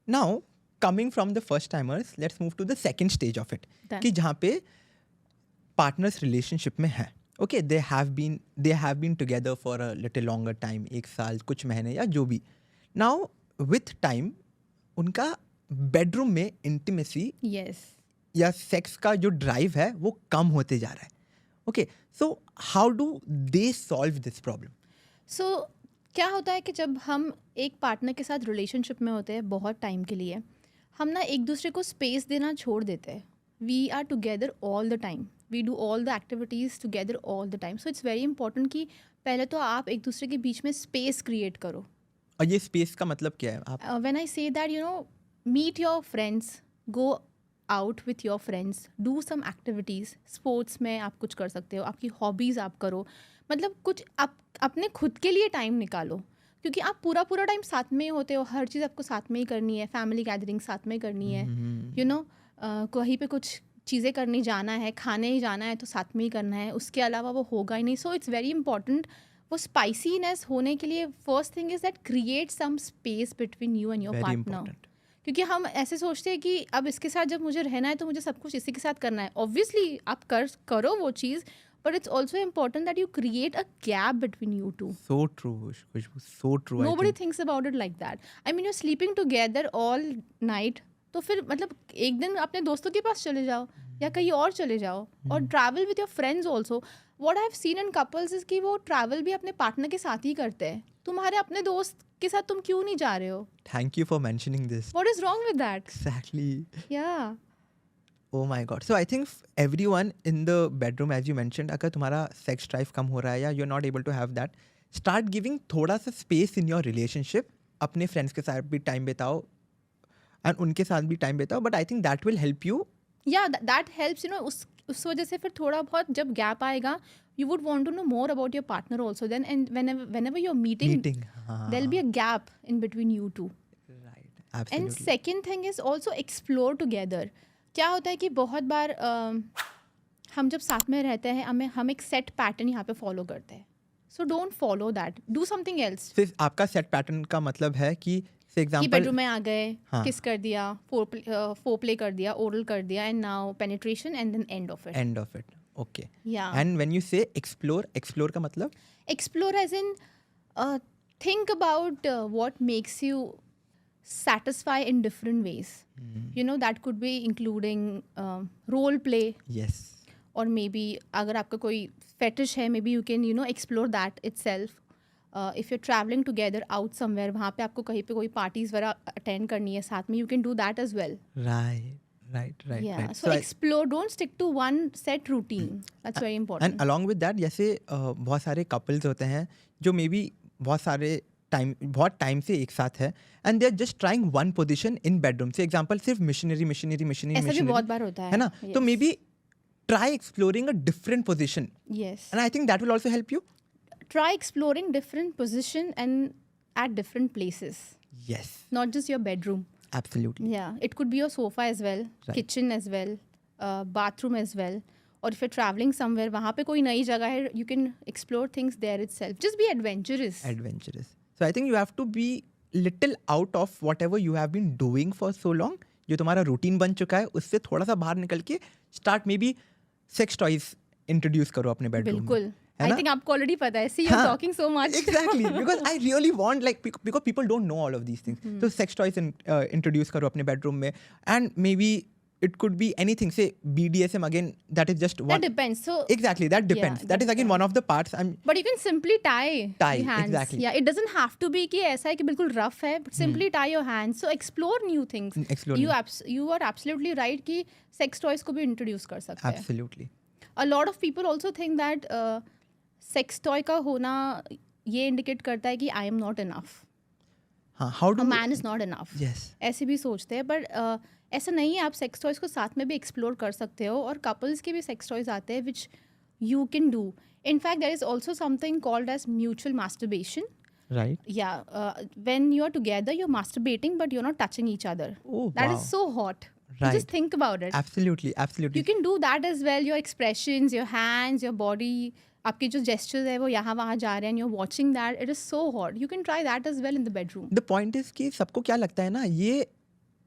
Now coming from the first timers, let's move to the second stage of it, Done. कि जहाँ पे partners relationship में है. Okay, they have been together for a little longer time, 1 साल, कुछ महीने या जो भी. नाउ विथ टाइम उनका बेडरूम में इंटीमेसी Yes. या सेक्स का जो ड्राइव है वो कम होते जा रहा है. Okay, so how do they solve this problem? So क्या होता है कि जब हम एक पार्टनर के साथ रिलेशनशिप में होते हैं बहुत टाइम के लिए, हम ना एक दूसरे को स्पेस देना छोड़ देते हैं. We are together all the time, we do all the activities together all the time. So it's very important कि पहले तो आप एक दूसरे के बीच में स्पेस क्रिएट करो. और ये स्पेस का मतलब क्या है? आप When I say that, meet your friends, go out with your friends, do some activities. Sports में आप कुछ कर सकते हो, आपकी हॉबीज़ आप करो, मतलब कुछ आप अपने खुद के लिए टाइम निकालो, क्योंकि आप पूरा टाइम साथ में ही होते हो, हर चीज़ आपको साथ में ही करनी है, फैमिली गैदरिंग साथ में करनी है, कहीं पे कुछ चीज़ें करने जाना है, खाने ही जाना है तो साथ में ही करना है, उसके अलावा वो होगा ही नहीं. So it's very important. वो स्पाइसीनेस होने के लिए first thing is that create some space between you and your very partner. Important. क्योंकि हम ऐसे सोचते हैं कि अब इसके साथ जब मुझे रहना है तो मुझे सब कुछ इसी के साथ करना है. ऑब्वियसली आप करो वो चीज़, but it's also important that you create a gap between you two. So true, Khushbu, so true. I Nobody think thinks about it like that. I mean, you're sleeping together all night. तो फिर मतलब एक दिन अपने दोस्तों के पास चले जाओ या कहीं और चले जाओ, और travel with your friends also. What I have seen in couples is कि वो ट्रैवल भी अपने पार्टनर के साथ ही करते हैं. तुम्हारे अपने दोस्त के साथ तुम क्यों नहीं जा रहे हो? thank you for mentioning this. What is wrong with that? Exactly. या Oh my god. So I think everyone in the bedroom, as you mentioned, अगर तुम्हारा sex drive कम हो रहा है या you're not able to have that, start giving थोड़ा सा space in your relationship. अपने friends के साथ भी time बिताओ and उनके साथ भी time बिताओ. But I think that will help you. या दैट हेल्प्स. उस वजह से फिर थोड़ा बहुत जब गैप आएगा, you would want to know more about your partner also. Then and whenever you're meeting, हाँ. there'll be a gap in between you two. Right. And Absolutely. Second thing is also explore together. क्या होता है कि बहुत बार हम जब साथ में रहते हैं हम एक सेट पैटर्न यहाँ पे फॉलो करते हैं. So don't follow that, do something else. सिर्फ आपका सेट पैटर्न का मतलब है कि फॉर कि एग्जांपल बेडरूम में आ गए, हाँ. किस कर दिया, फोर प्ले कर दिया, ओरल कर दिया, and now penetration and then end of it. End of it. Okay. या and when you say explore का मतलब explore as in think about what makes you satisfy in different ways. That could be including role play, yes. or maybe अगर आपका कोई fetish है, maybe you can explore that itself. If you're traveling together out somewhere, वहाँ पे आपको कहीं पे कोई parties वगैरह attend करनी है साथ में, you can do that as well. Right. Yeah, so explore, don't stick to one set routine. That's very and important. Along with that, जैसे बहुत सारे कपल्स होते हैं जो मे बी बहुत टाइम से एक साथ है and they are just trying one position in bedroom. से एग्जांपल सिर्फ मिशनरी ऐसा भी बहुत बार होता है ना. तो Yes. May be try exploring a different position Yes. And I think that will also help you. Try exploring different position and at different places, yes, not just your bedroom. Absolutely. Yeah, it could be your sofa as well, Right. kitchen as well, bathroom as well. Or if you're traveling somewhere, वहाँ पे कोई नई जगह है, you can explore things there itself. Just be adventurous. Adventurous. So I think you have to be little out of whatever you have been doing for so long. जो तुम्हारा routine बन चुका है उससे थोड़ा सा बाहर निकल के start may be sex toys introduce करो अपने बेडरूम में. बिल्कुल. है I ना? think आपको already पता है. See, you're हाँ. talking so much. Exactly, because I really want because people don't know all of these things. So sex toys introduce करो अपने bedroom में, and maybe it could be anything. Say BDSM again, that is just one. That depends. So, Exactly, that depends. Yeah, that is that again one of the parts. but you can simply tie Tie, the hands. exactly. Yeah, it doesn't have to be कि ऐसा है कि बिल्कुल rough है. But simply tie your hands. So explore new things. Explore You new- you are absolutely right कि sex toys को भी introduce कर सकते हैं. Absolutely. A lot of people also think that sex toy का होना ये indicate करता है कि I am not enough. हाँ, how A do man is not enough. yes. ऐसे भी सोचते हैं, but ऐसा नहीं है. आप सेक्स टॉयज को साथ में भी एक्सप्लोर कर सकते हो, और कपल्स के भी सेक्स टॉयज आते हैं which you can do. In fact, there is also something called as mutual masturbation. Right. Yeah, when you are together, you're masturbating, but you're not touching each other. Oh, That wow. is so hot. You Right. just think about it. Absolutely. You can do that as well. Your expressions, your hands, your body, आपके जो gestures है वो यहाँ वहाँ जा रहे हैं, and you're watching that. It is so hot. You can try that as well in the bedroom. The point is कि सबको क्या लगता है ना, ये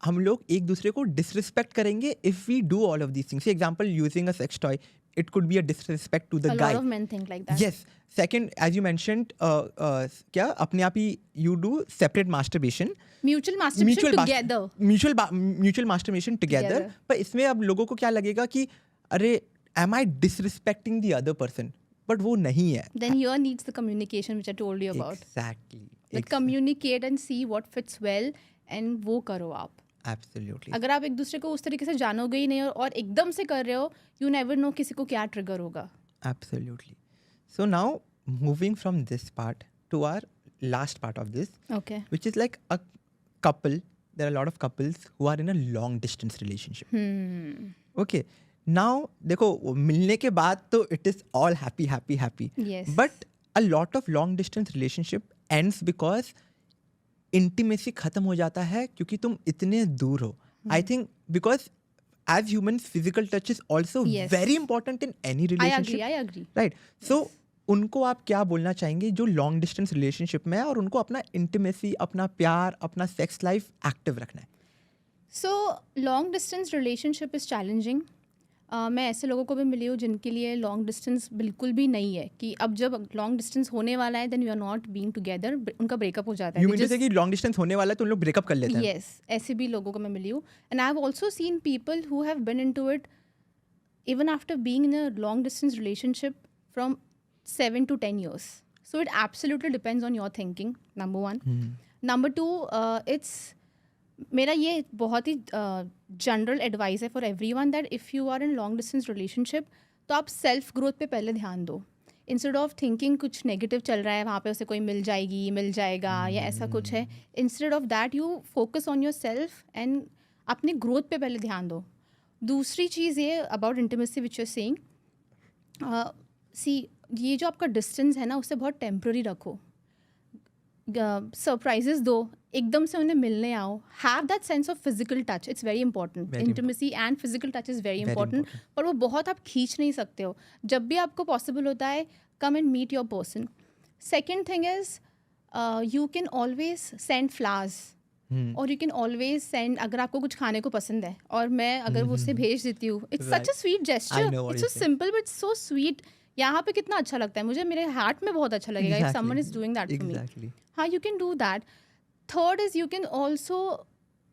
हम लोग एक दूसरे को डिसरिस्पेक्ट करेंगे if we do all of these things. Example, using a sex toy, it could be a disrespect to the A guy. lot of men think like that. Yes. Second, as you mentioned, क्या अपने आप ही you do separate masturbation. Mutual masturbation together. Mutual masturbation together. पर इसमें अब लोगों को क्या लगेगा कि अरे am I disrespecting the other person? But वो नहीं है. Then here needs the communication which I told you about. Exactly. But communicate and see what fits well and वो करो आप. Absolutely. अगर आप एक दूसरे को उस तरीके से जानोगे ही नहीं और एकदम से कर रहे हो, you never know किसी को क्या ट्रिगर होगा. Absolutely. So now moving from this part to our last part of this, Okay. which is like a couple. There are a lot of couples who are in a long distance relationship. Okay. Now देखो मिलने के बाद तो it is all happy. Yes. But a lot of long distance relationship ends because intimacy खत्म हो जाता है क्योंकि तुम इतने दूर हो. I think because as human physical touch is also very important in any relationship. I agree. Right. So उनको आप क्या बोलना चाहेंगे जो लॉन्ग डिस्टेंस रिलेशनशिप में है और उनको अपना इंटीमेसी, अपना प्यार, अपना सेक्स लाइफ एक्टिव रखना है? So long distance relationship is challenging. मैं ऐसे लोगों को भी मिली हूँ जिनके लिए लॉन्ग डिस्टेंस बिल्कुल भी नहीं है कि अब जब लॉन्ग डिस्टेंस होने वाला है then you are not being together, उनका ब्रेकअप हो जाता है. यू मीन जैसे कि लॉन्ग डिस्टेंस होने वाला है तो उन लोग ब्रेकअप कर लेते हैं? Yes, ऐसे भी लोगों को मैं मिली हूँ. And I have also seen people who have been into it even after being in a long distance relationship from 7 to 10 years. So it absolutely depends on your thinking, number one. Number two, it's मेरा ये बहुत ही general advice है for everyone that if you are in long distance relationship तो आप self growth पे पहले ध्यान दो. इंस्टेड ऑफ थिंकिंग कुछ नेगेटिव चल रहा है वहाँ पे, उसे कोई मिल जाएगा या ऐसा कुछ है, instead of that you focus on yourself and अपनी ग्रोथ पे पहले ध्यान दो. दूसरी चीज़ ये about intimacy which you're saying, see ये जो आपका डिस्टेंस है ना उसे बहुत टेम्प्ररी रखो. सरप्राइजेस दो, एकदम से उन्हें मिलने आओ. Have that sense of physical touch, it's very important. Intimacy and physical touch is very important. पर वो बहुत आप खींच नहीं सकते हो. जब भी आपको पॉसिबल होता है, come and meet your person. Second thing is you can always send flowers और यू कैन ऑलवेज सेंड, अगर आपको कुछ खाने को पसंद है और मैं अगर वो उसे भेज देती हूँ, it's such a sweet gesture. It's so simple but so sweet. यहाँ पे कितना अच्छा लगता है मुझे, मेरे हार्ट में बहुत अच्छा लगेगा if someone is doing that for me. हाँ, you can do that. Third is you can also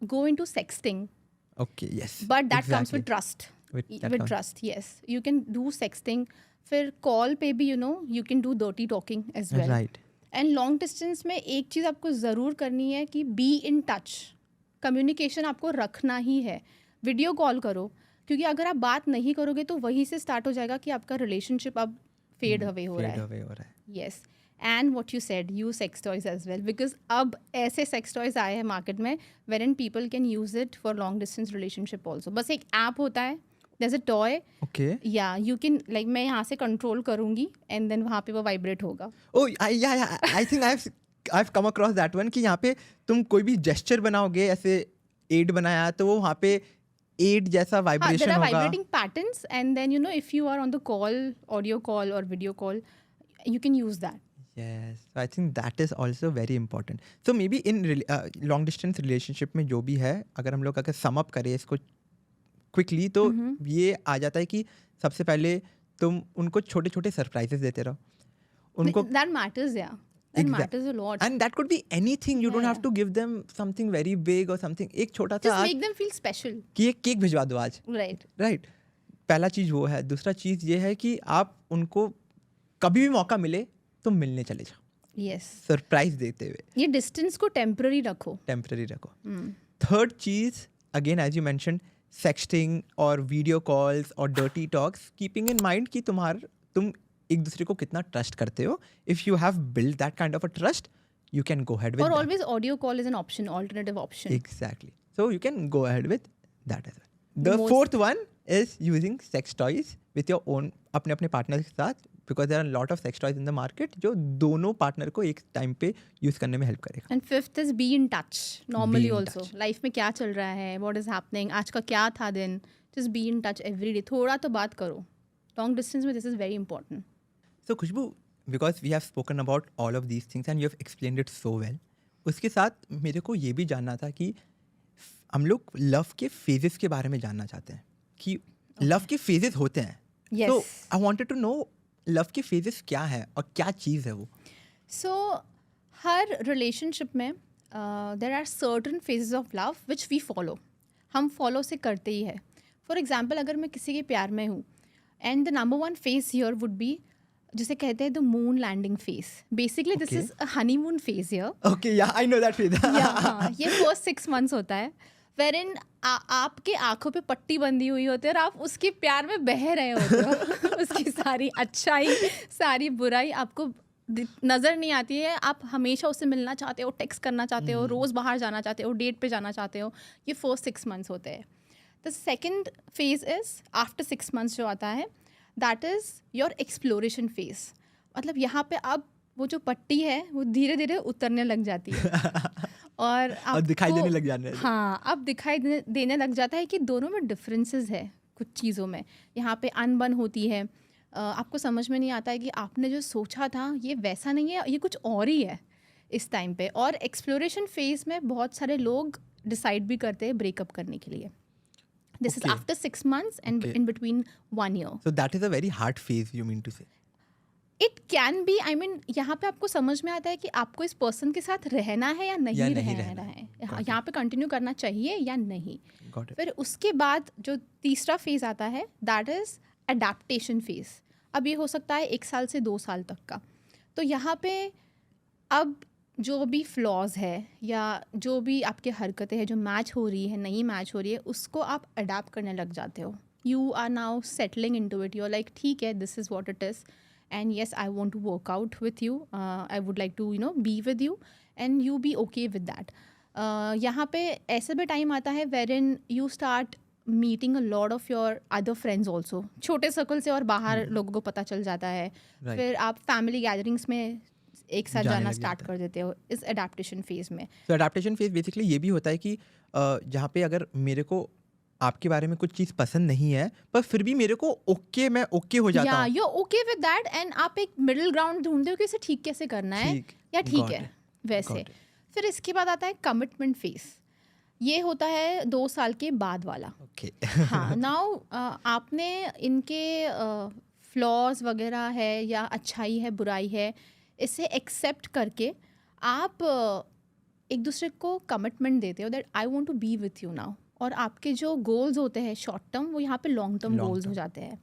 go into sexting. Okay, yes. But that comes with trust. With trust, yes. You can do sexting. फिर call पे भी you can do dirty talking as well. Right. And long distance में एक चीज़ आपको ज़रूर करनी है कि बी इन टच. कम्युनिकेशन आपको रखना ही है. वीडियो कॉल करो, क्योंकि अगर आप बात नहीं करोगे तो वहीं से स्टार्ट हो जाएगा कि आपका रिलेशनशिप अब फेड अवे हो रहा है. Yes. And what you said, use sex toys as well, because अब ऐसे सेक्स टॉयज आए हैं मार्केट में wherein people can use it for long distance relationship also. बस एक ऐप होता है, there's a toy. Okay. Yeah, you can, like मैं यहाँ से कंट्रोल करूँगी and then वहाँ पे वो वाइब्रेट होगा. Oh, yeah. I think I've come across that one कि यहाँ पे तुम कोई भी जेस्चर बनाओगे, ऐसे एड बनाया तो वो वहाँ पे एड जैसा वाइब्रेशन होगा. There are vibrating patterns and then if you are on the call, audio call or video call, you can use that. Yes, so I think that is also very important. So maybe in long distance relationship में जो भी है, अगर हम लोग अगर sum up करें इसको क्विकली तो ये आ जाता है कि सबसे पहले तुम उनको छोटे छोटे सरप्राइजेस देते रहो. उनको that matters, yeah. That matters a lot. And that could be anything. You don't have to give them something very big or something. एक छोटा सा just make them feel special. कि एक केक भिजवा दो आज. Right. पहला चीज वो है. दूसरा चीज ये है कि आप उनको कभी भी मौका मिले तो मिलने चले जाओ. Yes. सरप्राइज देते हुए. ये डिस्टेंस को टेम्पररी रखो. थर्ड चीज, again as you mention, sexting और वीडियो कॉल्स और dirty talks, keeping in mind कि तुम एक दूसरे को कितना ट्रस्ट करते हो. If you have build that kind of a trust, you can go ahead with that. Or always audio call is an option, alternative option. Exactly. So you can go ahead with that as well. The fourth one is using sex toys with your own, अपने partner के साथ, because there are a lot of sex toys in the market जो दोनों partner को एक time पे use करने में हेल्प करेगा. And fifth is be in touch normally also. Life में क्या चल रहा है, what is happening, आज का क्या था दिन, just be in touch every day. थोड़ा तो बात करो. Long distance में this is very important. So Khushboo, because we have spoken about all of these things and you have explained it so well, उसके साथ मेरे को ये भी जानना था कि हम लोग लव के फेजेस के बारे में जानना चाहते हैं कि लव के फेजेस होते हैं. Yes. So I wanted to know love के फेजेस क्या है और क्या चीज़ है वो. So हर रिलेशनशिप में there are certain phases of love which we follow. हम फॉलो से करते ही है. फॉर एग्जाम्पल अगर मैं किसी के प्यार में हूँ and the number one phase here would be जिसे कहते हैं the moon landing phase. Basically this is a honeymoon phase here. Okay, yeah, I know that phase. ये फर्स्ट 6 months होता है वेरिन आपके आंखों पे पट्टी बंधी हुई होती है और आप उसके प्यार में बह रहे होते हो. उसकी सारी अच्छाई सारी बुराई आपको नज़र नहीं आती है. आप हमेशा उससे मिलना चाहते हो, टेक्स्ट करना चाहते हो, रोज़ बाहर जाना चाहते हो, डेट पे जाना चाहते हो. ये फर्स्ट 6 months होते हैं. The second phase is after 6 months जो आता है that is your exploration phase. मतलब यहाँ पे अब वो जो पट्टी है वो धीरे धीरे उतरने लग जाती है और दिखाई देने लग जाने. हाँ, अब दिखाई देने लग जाता है कि दोनों में डिफरेंसेस है कुछ चीज़ों में. यहाँ पे अनबन होती है. आपको समझ में नहीं आता है कि आपने जो सोचा था ये वैसा नहीं है, ये कुछ और ही है इस टाइम पे. और एक्सप्लोरेशन फेज में बहुत सारे लोग डिसाइड भी करते हैं ब्रेकअप करने के लिए. This is after 6 months and in between 1 year. So that is a very hard phase, you mean to say? It can be, I mean यहाँ पे आपको समझ में आता है कि आपको इस पर्सन के साथ रहना है या नहीं रहना है. यहाँ पे कंटिन्यू करना चाहिए या नहीं. फिर उसके बाद जो तीसरा फेज आता है दैट इज अडेप्टेशन फेज. अब ये हो सकता है 1 साल से 2 साल तक का. तो यहाँ पे अब जो भी फ्लॉज है या जो भी आपके हरकतें हैं जो मैच हो रही है नहीं मैच हो रही है उसको आप अडेप्ट करने लग जाते हो. You are now settling into it. You are like ठीक है, this is what it is and yes, I want to work out with you. I would like to be with you and you be okay with that. यहाँ पे ऐसा भी time आता है wherein you start meeting a lot of your other friends also. छोटे circle से और बाहर लोगों को पता चल जाता है. फिर आप फैमिली गैदरिंग्स में एक साथ जाना स्टार्ट कर देते हो इस अडेप्टेशन फेज में. तो अडेप्टेशन फेज बेसिकली ये भी होता है कि जहाँ पे अगर मेरे को आपके बारे में कुछ चीज़ पसंद नहीं है पर फिर भी मेरे को मैं ओके हो जाता हूँ. You okay with that and आप एक मिडिल ग्राउंड ढूंढते हो कि इसे ठीक कैसे करना है या ठीक है वैसे. फिर इसके बाद आता है कमिटमेंट फेज. ये होता है 2 साल के बाद वाला. हाँ, नाउ आपने इनके फ्लॉज वगैरह है या अच्छाई है बुराई है इसे एक्सेप्ट करके आप एक दूसरे को कमिटमेंट देते हो that I want to be with you now. और आपके जो गोल्स होते हैं शॉर्ट टर्म वो यहाँ पे लॉन्ग टर्म गोल्स हो जाते हैं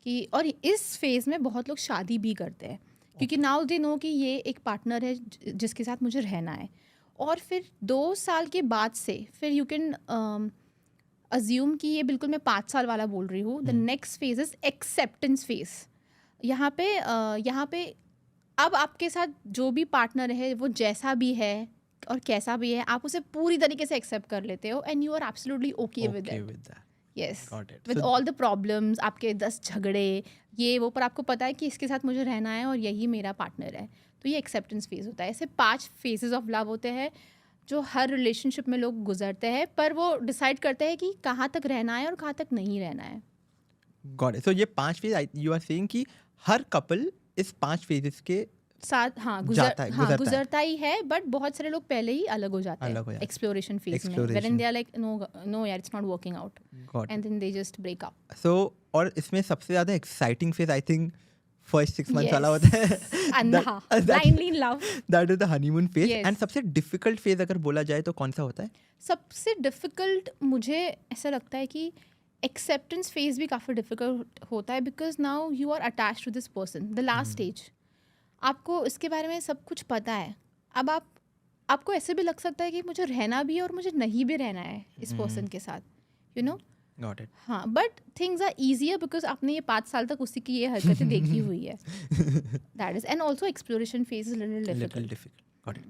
कि. और इस फेज़ में बहुत लोग शादी भी करते हैं क्योंकि नाउ दे नो कि ये एक पार्टनर है जिसके साथ मुझे रहना है. और फिर 2 साल के बाद से फिर यू कैन अज्यूम कि ये बिल्कुल मैं 5 साल वाला बोल रही हूँ. The next phase is acceptance phase. यहाँ पे अब आपके साथ जो भी पार्टनर है वो जैसा भी है और कैसा भी है आप उसे पूरी तरीके से एक्सेप्ट कर लेते हो and you are absolutely okay with it. Yes, with all the problems, आपके 10 झगड़े ये वो, पर आपको पता है कि इसके साथ मुझे रहना है और यही मेरा पार्टनर है. तो ये एक्सेप्टेंस फेज होता है. ऐसे 5 फेजेस ऑफ लव होते हैं जो हर रिलेशनशिप में लोग गुजरते हैं पर वो डिसाइड करते हैं कि कहाँ तक रहना है और कहाँ तक नहीं रहना है. Got it. सो ये 5 फेज यू आर सेइंग कि हर कपल इस 5 फेजेस के साथ गुजरता ही है. बट बहुत सारे लोग पहले ही अलग हो जाते हैं एक्सप्लोरेशन फेज में when they are like no यार it's not working out and then they just break up. So और इसमें सबसे ज्यादा exciting phase I think first 6 months वाला होता है. Blindly in love, that is the honeymoon phase. And सबसे difficult phase अगर बोला जाए तो कौन सा होता है? सबसे डिफिकल्ट मुझे ऐसा लगता है कि एक्सेप्टेंस फेज भी काफ़ी डिफिकल्ट होता है because now you are attached to this person. The last stage आपको इसके बारे में सब कुछ पता है. अब आपको ऐसे भी लग सकता है कि मुझे रहना भी है और मुझे नहीं भी रहना है इस पर्सन के साथ, यू नो. Got it. हाँ, but things are easier because आपने ये 5 साल तक उसी की ये हरकतें देखी हुई है. That is and also exploration phase is little difficult. Got it.